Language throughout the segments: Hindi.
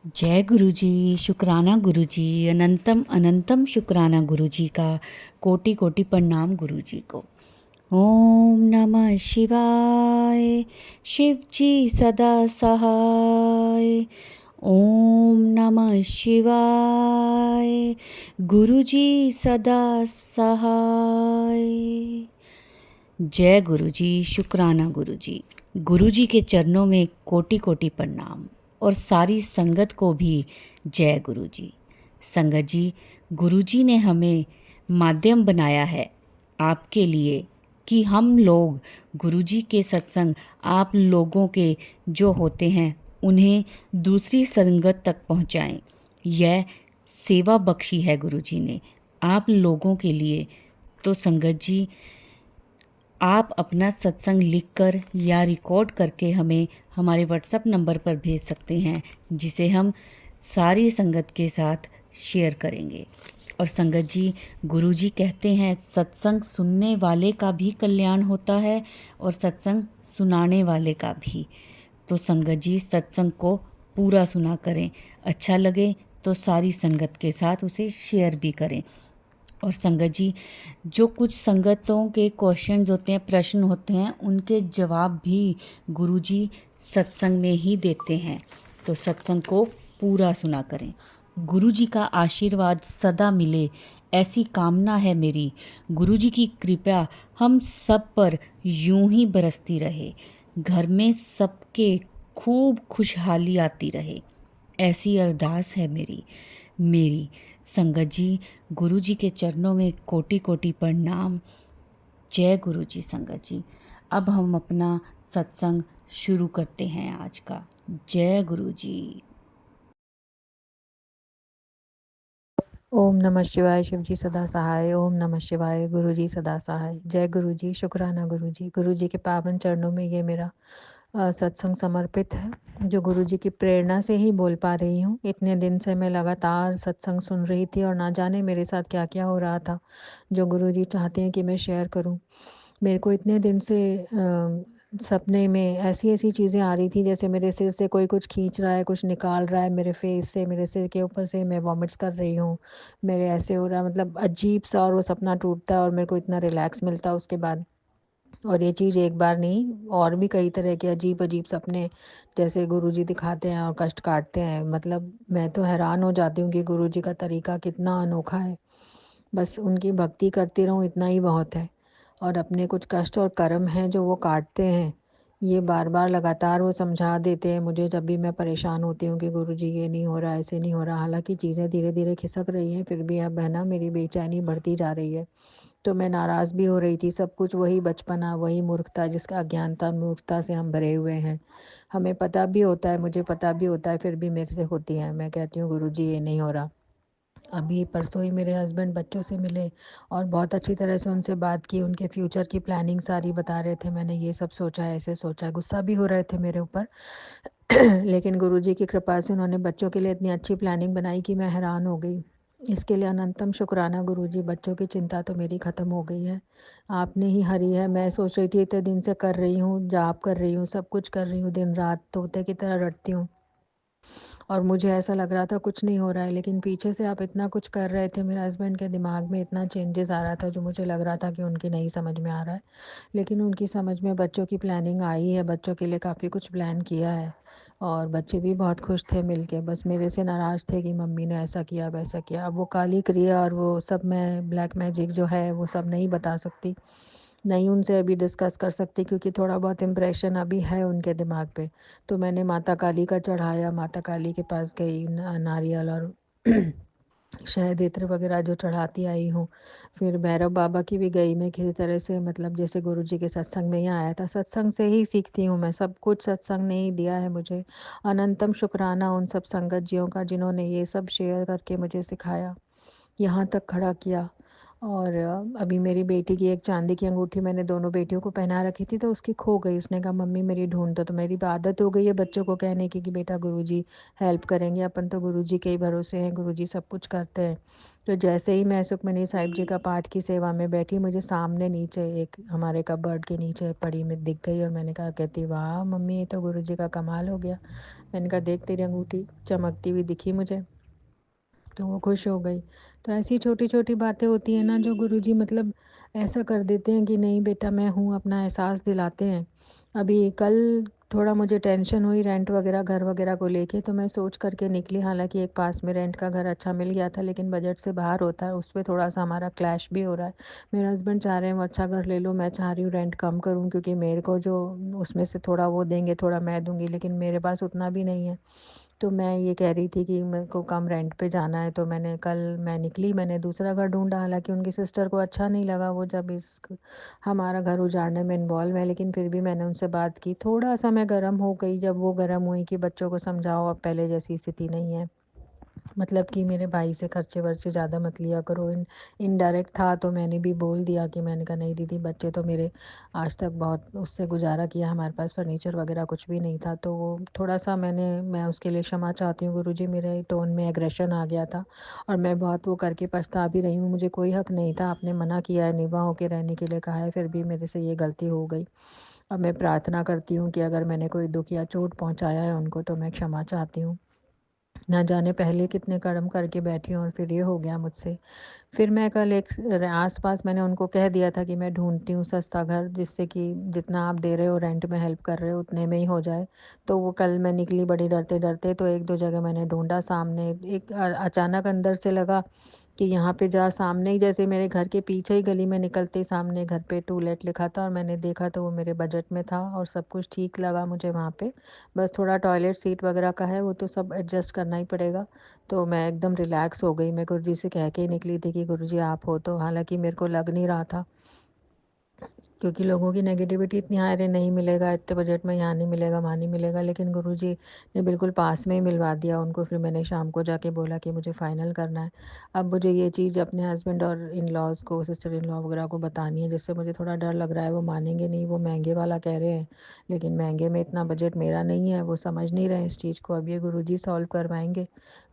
जय गुरु जी। शुक्राना गुरु जी। अनंतम अनंतम शुक्राना गुरु जी का। कोटि कोटि प्रणाम गुरु जी को। ओम नमः शिवाय। शिव जी सदा सहाय। ओम नमः शिवाय। गुरु जी सदा सहाय। जय गुरु जी। शुक्राना गुरु जी। गुरु जी के चरणों में कोटि कोटि प्रणाम और सारी संगत को भी जय गुरु जी। संगत जी, गुरु जी ने हमें माध्यम बनाया है आपके लिए कि हम लोग गुरु जी के सत्संग आप लोगों के जो होते हैं उन्हें दूसरी संगत तक पहुंचाएं। यह सेवा बख्शी है गुरु जी ने आप लोगों के लिए। तो संगत जी, आप अपना सत्संग लिखकर या रिकॉर्ड करके हमें हमारे व्हाट्सएप नंबर पर भेज सकते हैं, जिसे हम सारी संगत के साथ शेयर करेंगे। और संगत जी, गुरु जी कहते हैं सत्संग सुनने वाले का भी कल्याण होता है और सत्संग सुनाने वाले का भी। तो संगत जी, सत्संग को पूरा सुना करें। अच्छा लगे तो सारी संगत के साथ उसे शेयर भी करें। और संगत जी, जो कुछ संगतों के क्वेश्चंस होते हैं, प्रश्न होते हैं, उनके जवाब भी गुरुजी सत्संग में ही देते हैं। तो सत्संग को पूरा सुना करें। गुरुजी का आशीर्वाद सदा मिले ऐसी कामना है मेरी। गुरुजी की कृपा हम सब पर यूं ही बरसती रहे। घर में सबके खूब खुशहाली आती रहे, ऐसी अरदास है मेरी। संगत जी, गुरु जी के चरणों में कोटि कोटि प्रणाम। जय गुरु जी। संगत जी, अब हम अपना सत्संग शुरू करते हैं आज का। जय गुरु जी। ओम नमः शिवाय। शिव जी सदा सहाय। ओम नमः शिवाय। गुरु जी सदा सहाय। जय गुरु जी। शुक्राना गुरु जी। गुरु जी के पावन चरणों में ये मेरा सत्संग समर्पित है, जो गुरु जी की प्रेरणा से ही बोल पा रही हूँ। इतने दिन से मैं लगातार सत्संग सुन रही थी और ना जाने मेरे साथ क्या क्या हो रहा था, जो गुरु जी चाहते हैं कि मैं शेयर करूँ। मेरे को इतने दिन से सपने में ऐसी ऐसी चीज़ें आ रही थी, जैसे मेरे सिर से कोई कुछ खींच रहा है, कुछ निकाल रहा है मेरे फेस से, मेरे सिर के ऊपर से मैं वॉमिट्स कर रही हूँ, मेरे ऐसे हो रहा है, मतलब अजीब सा। और वो सपना टूटता है और मेरे को इतना रिलैक्स मिलता है उसके बाद। और ये चीज़ एक बार नहीं, और भी कई तरह के अजीब अजीब सपने जैसे गुरुजी दिखाते हैं और कष्ट काटते हैं। मतलब मैं तो हैरान हो जाती हूँ कि गुरुजी का तरीका कितना अनोखा है। बस उनकी भक्ति करती रहूँ, इतना ही बहुत है। और अपने कुछ कष्ट और कर्म हैं जो वो काटते हैं, ये बार बार लगातार वो समझा देते हैं मुझे जब भी मैं परेशान होती हूँ कि गुरुजी ये नहीं हो रहा, ऐसे नहीं हो रहा। हालांकि चीज़ें धीरे धीरे खिसक रही हैं, फिर भी अब है ना, मेरी बेचैनी बढ़ती जा रही है। तो मैं नाराज़ भी हो रही थी। सब कुछ वही बचपना, वही मूर्खता, जिसका अज्ञानता मूर्खता से हम भरे हुए हैं। हमें पता भी होता है, मुझे पता भी होता है, फिर भी मेरे से होती है। मैं कहती हूँ गुरुजी ये नहीं हो रहा। अभी परसों ही मेरे हस्बैंड बच्चों से मिले और बहुत अच्छी तरह से उनसे बात की। उनके फ्यूचर की प्लानिंग सारी बता रहे थे। मैंने ये सब सोचा है, ऐसे सोचा है, गुस्सा भी हो रहे थे मेरे ऊपर। लेकिन गुरुजी की कृपा से उन्होंने बच्चों के लिए इतनी अच्छी प्लानिंग बनाई कि मैं हैरान हो गई। इसके लिए अनंतम शुक्राना गुरुजी। बच्चों की चिंता तो मेरी ख़त्म हो गई है, आपने ही हरी है। मैं सोच रही थी इतने दिन से कर रही हूँ, जाप कर रही हूँ, सब कुछ कर रही हूँ, दिन रात तोते की तरह रटती हूँ, और मुझे ऐसा लग रहा था कुछ नहीं हो रहा है। लेकिन पीछे से आप इतना कुछ कर रहे थे, मेरे हस्बैंड के दिमाग में इतना चेंजेस आ रहा था जो मुझे लग रहा था कि उनकी नहीं समझ में आ रहा है। लेकिन उनकी समझ में बच्चों की प्लानिंग आई है, बच्चों के लिए काफ़ी कुछ प्लान किया है। और बच्चे भी बहुत खुश थे मिलके, बस मेरे से नाराज़ थे कि मम्मी ने ऐसा किया वैसा किया। अब वो काली क्रिया और वो सब, मैं ब्लैक मैजिक जो है वो सब नहीं बता सकती, नहीं उनसे अभी डिस्कस कर सकती, क्योंकि थोड़ा बहुत इम्प्रेशन अभी है उनके दिमाग पे। तो मैंने माता काली का चढ़ाया, माता काली के पास गई, नारियल और शहद इत्र वगैरह जो चढ़ाती आई हूँ। फिर भैरव बाबा की भी गई मैं किसी तरह से, मतलब जैसे गुरुजी के सत्संग में यहाँ आया था, सत्संग से ही सीखती हूँ मैं सब कुछ, सत्संग ने ही दिया है मुझे। अनंतम शुक्राना उन सब संगत जियों का जिन्होंने ये सब शेयर करके मुझे सिखाया, यहाँ तक खड़ा किया। और अभी मेरी बेटी की एक चांदी की अंगूठी मैंने दोनों बेटियों को पहना रखी थी, तो उसकी खो गई। उसने कहा मम्मी मेरी ढूंढ दो। तो मेरी आदत हो गई है बच्चों को कहने की कि बेटा गुरुजी हेल्प करेंगे, अपन तो गुरुजी के ही भरोसे हैं, गुरुजी सब कुछ करते हैं। तो जैसे ही मैं सुखमनी साहिब जी का पाठ की सेवा में बैठी, मुझे सामने नीचे एक हमारे कबर्ड के नीचे पड़ी में दिख गई और मैंने कहा, कहती वाह मम्मी, ये तो गुरु जी का कमाल हो गया। मैंने कहा देख तेरी अंगूठी चमकती हुई दिखी मुझे। तो वो खुश हो गई। तो ऐसी छोटी-छोटी बातें होती हैं ना, जो गुरुजी मतलब ऐसा कर देते हैं कि नहीं बेटा मैं हूँ, अपना एहसास दिलाते हैं। अभी कल थोड़ा मुझे टेंशन हुई रेंट वगैरह, घर वगैरह को लेके, तो मैं सोच कर के निकली। हालाँकि एक पास में रेंट का घर अच्छा मिल गया था, लेकिन बजट से बाहर होता है, उसपे थोड़ा-सा हमारा क्लैश भी हो रहा है। मेरे हस्बैंड चाह रहे हैं वो अच्छा घर ले लो, मैं चाह रही हूँ रेंट कम करूँ, क्योंकि मेरे को जो उसमें से थोड़ा वो देंगे, थोड़ा मैं दूँगी, लेकिन मेरे पास उतना भी नहीं है। तो मैं ये कह रही थी कि मेरे को कम रेंट पे जाना है, तो मैं निकली, मैंने दूसरा घर ढूँढा। हालाँकि उनकी सिस्टर को अच्छा नहीं लगा वो जब इस हमारा घर उजाड़ने में इन्वॉल्व है, लेकिन फिर भी मैंने उनसे बात की। थोड़ा-सा मैं गरम हो गई, जब वो गरम हुई कि बच्चों को समझाओ अब पहले जैसी स्थिति नहीं है। मतलब कि मेरे भाई से खर्चे-वर्चे ज़्यादा मत लिया करो। इनडायरेक्ट था तो मैंने भी बोल दिया कि मैंने कहा नहीं दीदी, बच्चे तो मेरे आज तक बहुत उससे गुज़ारा किया, हमारे पास फर्नीचर वग़ैरह कुछ भी नहीं था। तो वो थोड़ा-सा मैं उसके लिए क्षमा चाहती हूँ गुरुजी, मेरे टोन में एग्रेशन आ गया था और मैं बहुत वो करके पछता भी रही हूँ। मुझे कोई हक नहीं था, आपने मना किया है, निभा होके रहने के लिए कहा है, फिर भी मेरे से ये गलती हो गई। अब मैं प्रार्थना करती हूँ कि अगर मैंने कोई दुःख या चोट पहुँचाया है उनको, तो मैं क्षमा चाहती हूँ। ना जाने पहले कितने कर्म करके बैठी हूँ और फिर ये हो गया मुझसे। फिर मैं कल एक आस-पास मैंने उनको कह दिया था कि मैं ढूँढती हूँ सस्ता घर, जिससे कि जितना आप दे रहे हो रेंट में हेल्प कर रहे हो उतने में ही हो जाए। तो वो कल मैं निकली बड़ी डरते-डरते, तो 1-2 जगह मैंने ढूँढा। सामने एक अचानक अंदर से लगा कि यहाँ पे जा, सामने ही जैसे मेरे घर के पीछे ही गली में निकलते ही सामने घर पे टू लेट लिखा था और मैंने देखा तो वो मेरे बजट में था और सब कुछ ठीक लगा मुझे वहाँ पे। बस थोड़ा टॉयलेट सीट वगैरह का है, वो तो सब एडजस्ट करना ही पड़ेगा। तो मैं एकदम रिलैक्स हो गई। मैं गुरुजी से कह के ही निकली थी कि गुरुजी आप हो तो, हालाँकि मेरे को लग नहीं रहा था, क्योंकि लोगों की नेगेटिविटी इतनी है, अरे नहीं मिलेगा, इतने बजट में यहाँ नहीं मिलेगा, वहाँ नहीं मिलेगा, लेकिन गुरुजी ने बिल्कुल पास में ही मिलवा दिया उनको। फिर मैंने शाम को जाके बोला कि मुझे फ़ाइनल करना है। अब मुझे ये चीज़ अपने हस्बैंड और इन-लॉज़ को, सिस्टर इन-लॉ वगैरह को बतानी है, जिससे मुझे थोड़ा डर लग रहा है। वो मानेंगे नहीं, वो महँगे वाला कह रहे हैं, लेकिन महँगे में इतना बजट मेरा नहीं है, वो समझ नहीं रहे हैं इस चीज़ को। अब ये गुरुजी सॉल्व करवाएँगे।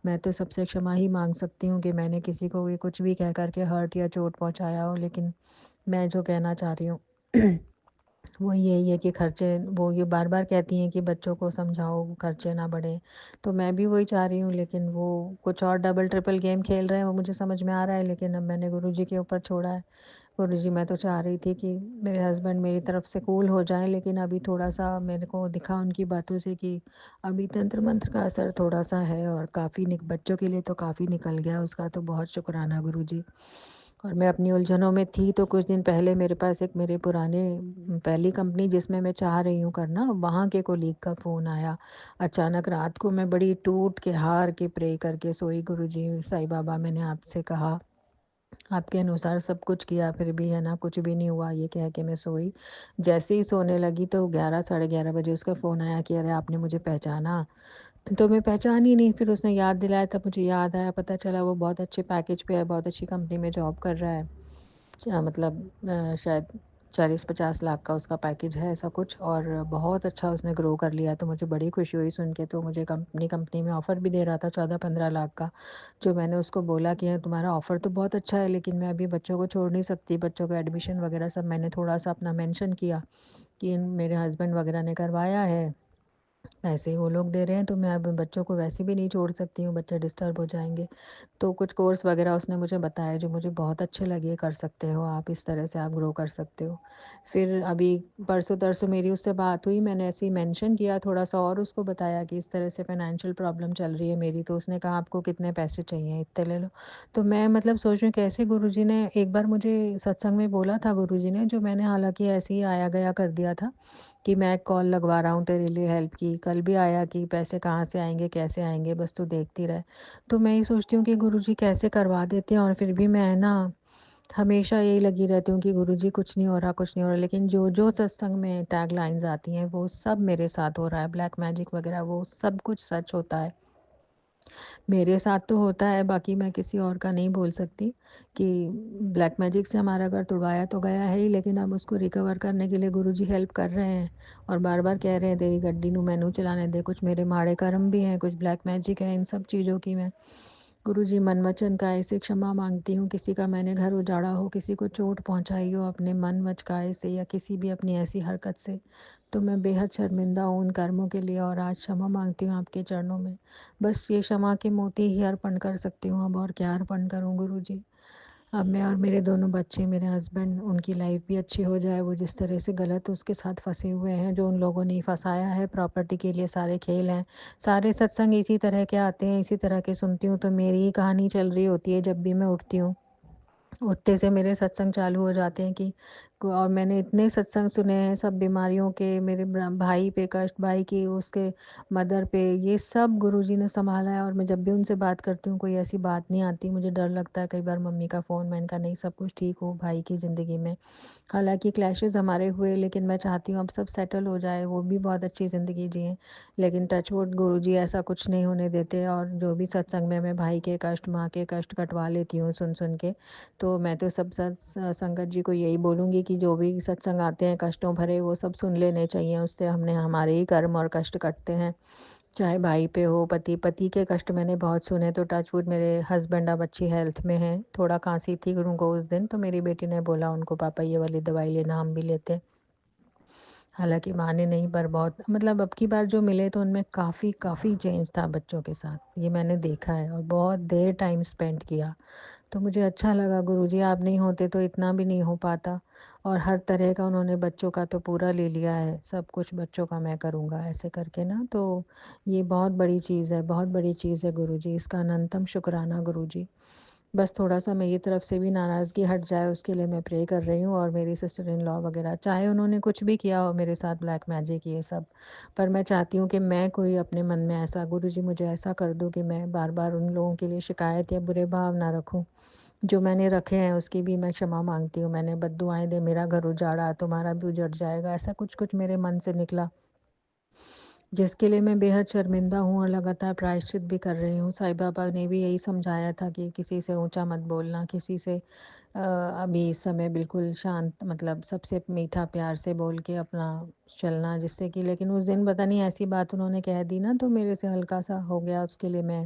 मैं तो सबसे क्षमा ही माँग सकती हूँ कि मैंने किसी को भी कुछ भी कह कर के हर्ट या चोट पहुँचाया हो, लेकिन मैं जो कहना चाह रही हूँ वो यही है कि खर्चे, वो ये बार-बार कहती हैं कि बच्चों को समझाओ खर्चे ना बढ़ें, तो मैं भी वही चाह रही हूँ, लेकिन वो कुछ और डबल ट्रिपल गेम खेल रहे हैं, वो मुझे समझ में आ रहा है, लेकिन अब मैंने गुरुजी के ऊपर छोड़ा है। गुरुजी, मैं तो चाह रही थी कि मेरे हस्बैंड मेरी तरफ से कूल हो जाएँ, लेकिन अभी थोड़ा-सा मेरे को दिखा उनकी बातों से कि अभी तंत्र-मंत्र का असर थोड़ा-सा है और काफ़ी बच्चों के लिए तो काफ़ी निकल गया उसका, तो बहुत शुक्राना गुरुजी। और मैं अपनी उलझनों में थी, तो कुछ दिन पहले मेरे पास एक मेरे पुराने पहली कंपनी जिसमें मैं चाह रही हूँ करना, वहाँ के कोलीग का फ़ोन आया। अचानक रात को मैं बड़ी टूट के, हार के प्रे करके सोई, गुरुजी साईं बाबा मैंने आपसे कहा, आपके अनुसार सब कुछ किया, फिर भी है ना कुछ भी नहीं हुआ, ये कह के मैं सोई। जैसे ही सोने लगी तो 11 साढ़े 11 बजे उसका फ़ोन आया कि अरे आपने मुझे पहचाना? तो मैं पहचानी नहीं, फिर उसने याद दिलाया, तब मुझे याद आया, पता चला वो बहुत अच्छे पैकेज पे है, बहुत अच्छी कंपनी में जॉब कर रहा है। मतलब शायद 40-50 लाख का उसका पैकेज है, ऐसा कुछ, और बहुत अच्छा उसने ग्रो कर लिया, तो मुझे बड़ी खुशी हुई सुन के। तो मुझे कंपनी में ऑफ़र भी दे रहा था 14-15 लाख का। जो मैंने उसको बोला कि तुम्हारा ऑफ़र तो बहुत अच्छा है, लेकिन मैं अभी बच्चों को छोड़ नहीं सकती, बच्चों का एडमिशन वगैरह सब मैंने थोड़ा-सा अपना मेंशन किया कि मेरे हस्बैंड वगैरह ने करवाया है, पैसे वो लोग दे रहे हैं, तो मैं अब बच्चों को वैसे भी नहीं छोड़ सकती हूँ, बच्चे डिस्टर्ब हो जाएँगे। तो कुछ कोर्स वगैरह उसने मुझे बताए जो मुझे बहुत अच्छे लगे, कर सकते हो आप, इस तरह से आप ग्रो कर सकते हो। फिर अभी परसों-तरसों मेरी उससे बात हुई, मैंने ऐसे ही मेंशन किया थोड़ा-सा और उसको बताया कि इस तरह से फाइनेंशियल प्रॉब्लम चल रही है मेरी, तो उसने कहा आपको कितने पैसे चाहिए? इतने ले लो। तो मैं मतलब सोच रही हूँ कैसे गुरुजी ने एक बार मुझे सत्संग में बोला था गुरुजी ने, जो मैंने हालाँकि ऐसे ही आया-गया कर दिया था कि मैं कॉल लगवा रहा हूँ तेरे लिए हेल्प की। कल भी आया कि पैसे कहाँ से आएँगे, कैसे आएँगे, बस तू देखती रह। तो मैं ये सोचती हूँ कि गुरुजी कैसे करवा देते हैं, और फिर भी मैं ना हमेशा यही लगी रहती हूँ कि गुरुजी कुछ नहीं हो रहा, कुछ नहीं हो रहा। लेकिन जो सत्संग में टैगलाइन्स आती हैं वो सब मेरे साथ हो रहा है, ब्लैक मैजिक वगैरह वो सब कुछ सच होता है। मेरे साथ तो होता है, बाकी मैं किसी और का नहीं बोल सकती कि ब्लैक मैजिक से हमारा घर तुड़वाया तो गया है ही, लेकिन अब उसको रिकवर करने के लिए गुरुजी हेल्प कर रहे हैं और बार-बार कह रहे हैं तेरी गड्डी नू मैनू चलाने दे। कुछ मेरे माड़े कर्म भी हैं, कुछ ब्लैक मैजिक है, इन सब चीज़ों की मैं गुरुजी मन वचन काये से क्षमा माँगती हूँ, किसी का मैंने घर उजाड़ा हो, किसी को चोट पहुँचाई हो अपने मन वच काये से या किसी भी अपनी ऐसी हरकत से, तो मैं बेहद शर्मिंदा हूँ उन कर्मों के लिए और आज क्षमा माँगती हूँ आपके चरणों में। बस ये क्षमा के मोती ही अर्पण कर सकती हूँ अब, और क्या अर्पण करूँ गुरुजी। अब मैं और मेरे दोनों बच्चे, मेरे हस्बैंड, उनकी लाइफ भी अच्छी हो जाए। वो जिस तरह से गलत उसके साथ फँसे हुए हैं, जो उन लोगों ने फँसाया है, प्रॉपर्टी के लिए सारे खेल हैं। सारे सत्संग इसी तरह के आते हैं, इसी तरह के सुनती हूँ, तो मेरी ही कहानी चल रही होती है जब भी मैं उठती हूँ। उठते से मेरे सत्संग चालू हो जाते हैं कि और मैंने इतने सत्संग सुने हैं सब बीमारियों के, मेरे भाई पे कष्ट, भाई की उसके मदर पे, ये सब गुरुजी ने संभाला है। और मैं जब भी उनसे बात करती हूँ कोई ऐसी बात नहीं आती, मुझे डर लगता है कई बार मम्मी का फ़ोन, मैंने कहा नहीं सब कुछ ठीक हो भाई की ज़िंदगी में। हालाँकि क्लैशेज़ हमारे हुए, लेकिन मैं चाहती हूँ अब सब सेटल हो जाए, वो भी बहुत अच्छी ज़िंदगी जिएँ। लेकिन टच वुड गुरुजी ऐसा कुछ नहीं होने देते, और जो भी सत्संग में मैं भाई के कष्ट, माँ के कष्ट कटवा लेती हूँ सुन-सुन के। तो मैं तो सब संगत जी को यही बोलूँगी कि जो भी सत्संग आते हैं कष्टों भरे, वो सब सुन लेने चाहिए, उससे हमने हमारे ही कर्म और कष्ट कटते हैं। चाहे भाई पे हो, पति के कष्ट मैंने बहुत सुने, तो टच वुड मेरे हस्बैंड अब अच्छी हेल्थ में हैं। थोड़ा खाँसी थी उनको उस दिन, तो मेरी बेटी ने बोला उनको, पापा ये वाली दवाई लेना, हम भी लेते हैं। हालाँकि माने नहीं, पर बहुत मतलब अब की बार जो मिले तो उनमें काफ़ी चेंज था बच्चों के साथ, ये मैंने देखा है, और बहुत देर टाइम स्पेंड किया। तो मुझे अच्छा लगा गुरुजी, आप नहीं होते तो इतना भी नहीं हो पाता। और हर तरह का उन्होंने बच्चों का तो पूरा ले लिया है, सब कुछ बच्चों का मैं करूँगा ऐसे करके ना, तो ये बहुत बड़ी चीज़ है, बहुत बड़ी चीज़ है गुरुजी, इसका अनंतम शुक्राना गुरुजी। बस थोड़ा-सा मेरी तरफ से भी नाराज़गी हट जाए उसके लिए मैं प्रे कर रही हूँ, और मेरी सिस्टर इन लॉ वग़ैरह, चाहे उन्होंने कुछ भी किया हो मेरे साथ, ब्लैक मैजिक ये सब, पर मैं चाहती हूँ कि मैं कोई अपने मन में ऐसा, गुरुजी मुझे ऐसा कर दो कि मैं बार-बार उन लोगों के लिए शिकायत या बुरे भाव ना रखूँ। जो मैंने रखे हैं उसकी भी मैं क्षमा माँगती हूँ। मैंने बद्दुआएँ दी, मेरा घर उजाड़ा, तुम्हारा भी उजड़ जाएगा, ऐसा कुछ-कुछ मेरे मन से निकला, जिसके लिए मैं बेहद शर्मिंदा हूँ और लगातार प्रायश्चित भी कर रही हूँ। साईं बाबा ने भी यही समझाया था कि किसी से ऊँचा मत बोलना, किसी से अभी इस समय बिल्कुल शांत, मतलब सबसे मीठा प्यार से बोल के अपना चलना, जिससे कि, लेकिन उस दिन पता नहीं ऐसी बात उन्होंने कह दी ना, तो मेरे से हल्का-सा हो गया, उसके लिए मैं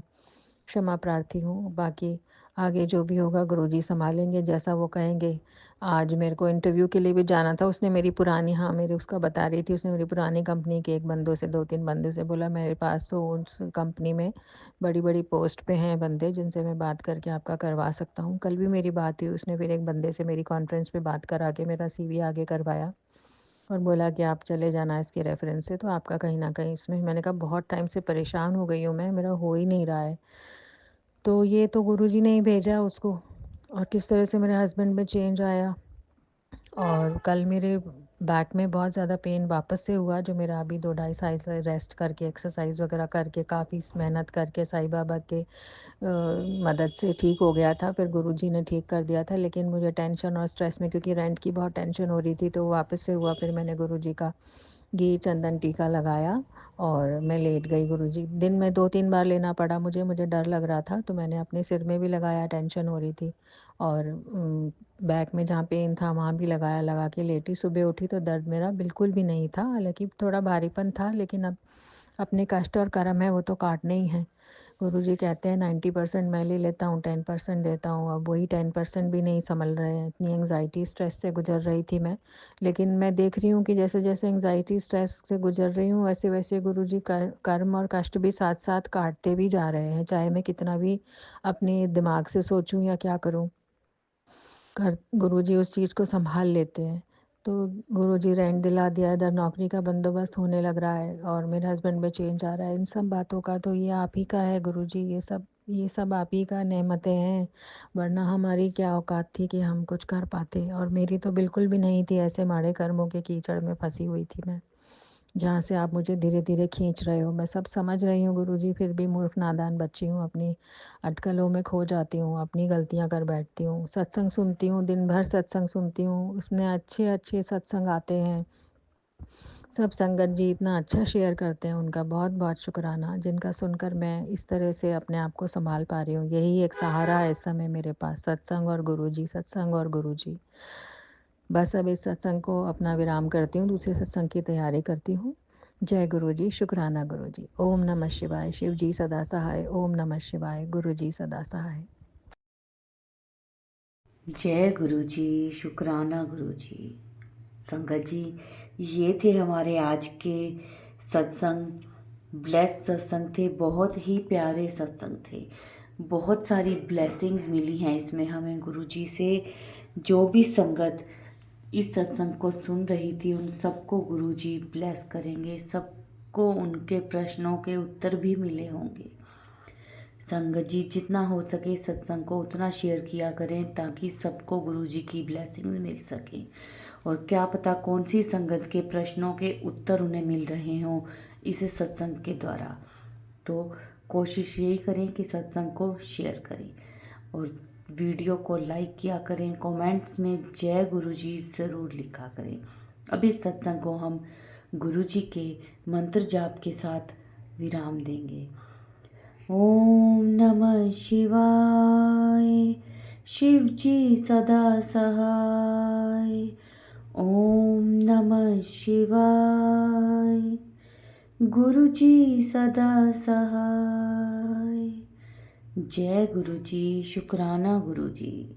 क्षमा प्रार्थी हूँ। बाकी आगे जो भी होगा गुरुजी सँभालेंगे, जैसा वो कहेंगे। आज मेरे को इंटरव्यू के लिए भी जाना था, उसने मेरी पुरानी, हाँ, मेरी उसका बता रही थी, उसने मेरी पुरानी कंपनी के एक बंदों से, 2-3 बंदों से बोला, मेरे पास तो उस कंपनी में बड़ी-बड़ी पोस्ट पे हैं बंदे, जिनसे मैं बात करके आपका करवा सकता हूँ। कल भी मेरी बात हुई, उसने फिर एक बंदे से मेरी कॉन्फ्रेंस पे बात करा के मेरा सीवी आगे करवाया, और बोला कि आप चले जाना इसके रेफ़रेंस से, तो आपका कहीं न कहीं इसमें। मैंने कहा बहुत टाइम से परेशान हो गई हूँ मैं, मेरा हो ही नहीं रहा है। तो ये तो गुरुजी ने ही भेजा उसको, और किस तरह से मेरे हस्बैंड में चेंज आया। और कल मेरे बैक में बहुत ज़्यादा पेन वापस से हुआ, जो मेरा अभी 2 ढाई साल से रेस्ट करके, एक्सरसाइज़ वगैरह करके, काफ़ी मेहनत करके साईं बाबा के मदद से ठीक हो गया था, फिर गुरुजी ने ठीक कर दिया था। लेकिन मुझे टेंशन और स्ट्रेस में, क्योंकि रेंट की बहुत टेंशन हो रही थी, तो वो वापस से हुआ। फिर मैंने गुरुजी का घी चंदन टीका लगाया और मैं लेट गई गुरुजी। दिन में 2-3 बार लेना पड़ा मुझे, मुझे डर लग रहा था, तो मैंने अपने सिर में भी लगाया, टेंशन हो रही थी, और बैक में जहाँ पेन था वहाँ भी लगाया, लगा के लेटी। सुबह उठी तो दर्द मेरा बिल्कुल भी नहीं था, हालाँकि थोड़ा भारीपन था, लेकिन अब अपने कष्ट और कर्म है वो तो काटने ही हैं। गुरुजी कहते हैं 90% मैं ले लेता हूँ, 10% देता हूँ। अब वही 10% भी नहीं सँभल रहे हैं। इतनी एंग्ज़ायटी, स्ट्रेस से गुज़र रही थी मैं। लेकिन मैं देख रही हूँ कि जैसे-जैसे एंग्ज़ायटी, स्ट्रेस से गुज़र रही हूँ, वैसे-वैसे गुरुजी कर्म और कष्ट भी साथ-साथ काटते भी जा रहे हैं। चाहे मैं कितना भी अपने दिमाग से सोचूँ या क्या करूँ, कर गुरुजी उस चीज़ को सँभाल लेते हैं। तो गुरुजी रेंट दिला दिया, इधर नौकरी का बंदोबस्त होने लग रहा है, और मेरे हस्बैंड में चेंज आ रहा है। इन सब बातों का तो ये आप ही का है गुरुजी, ये सब आप ही का नेमतें हैं, वरना हमारी क्या औकात थी कि हम कुछ कर पाते। और मेरी तो बिल्कुल भी नहीं थी, ऐसे माड़े कर्मों के कीचड़ में फँसी हुई थी मैं, जहाँ से आप मुझे धीरे-धीरे खींच रहे हो। मैं सब समझ रही हूँ गुरुजी, फिर भी मूर्ख नादान बच्ची हूँ, अपनी अटकलों में खो जाती हूँ, अपनी गलतियाँ कर बैठती हूँ। सत्संग सुनती हूँ, दिन भर सत्संग सुनती हूँ, उसमें अच्छे-अच्छे सत्संग आते हैं। सब संगत जी इतना अच्छा शेयर करते हैं, उनका बहुत-बहुत शुकराना, जिनका सुनकर मैं इस तरह से अपने आप को सँभाल पा रही हूँ। यही एक सहारा है इस समय मेरे पास, सत्संग और गुरुजी, सत्संग और गुरुजी। बस अब इस सत्संग को अपना विराम करती हूँ, दूसरे सत्संग की तैयारी करती हूँ। जय गुरु जी, शुक्राना गुरु जी। ओम नमः शिवाय। शिव जी सदा सहाय। ओम नमः शिवाय। गुरु जी सदा सहाय। जय गुरु जी, शुक्राना गुरु जी। संगत जी, ये थे हमारे आज के सत्संग। ब्लेस्ड सत्संग थे, बहुत ही प्यारे सत्संग थे। बहुत सारी ब्लेसिंग्स मिली हैं इसमें हमें गुरु जी से। जो भी संगत इस सत्संग को सुन रही थी उन सबको गुरु जी ब्लेस करेंगे, सबको उनके प्रश्नों के उत्तर भी मिले होंगे। संगत जी, जितना हो सके सत्संग को उतना शेयर किया करें ताकि सबको गुरु जी की ब्लेसिंग मिल सके। और क्या पता कौन सी संगत के प्रश्नों के उत्तर उन्हें मिल रहे हों इस सत्संग के द्वारा। तो कोशिश यही करें कि सत्संग को शेयर करें और वीडियो को लाइक किया करें। कमेंट्स में जय गुरु जी ज़रूर लिखा करें। अब इस सत्संग को हम गुरु जी के मंत्र जाप के साथ विराम देंगे। ओम नमः शिवाय। शिव जी सदा सहाय। ओम नमः शिवाय। गुरु जी सदा सहाय। जय गुरु जी, शुक्राना गुरु जी।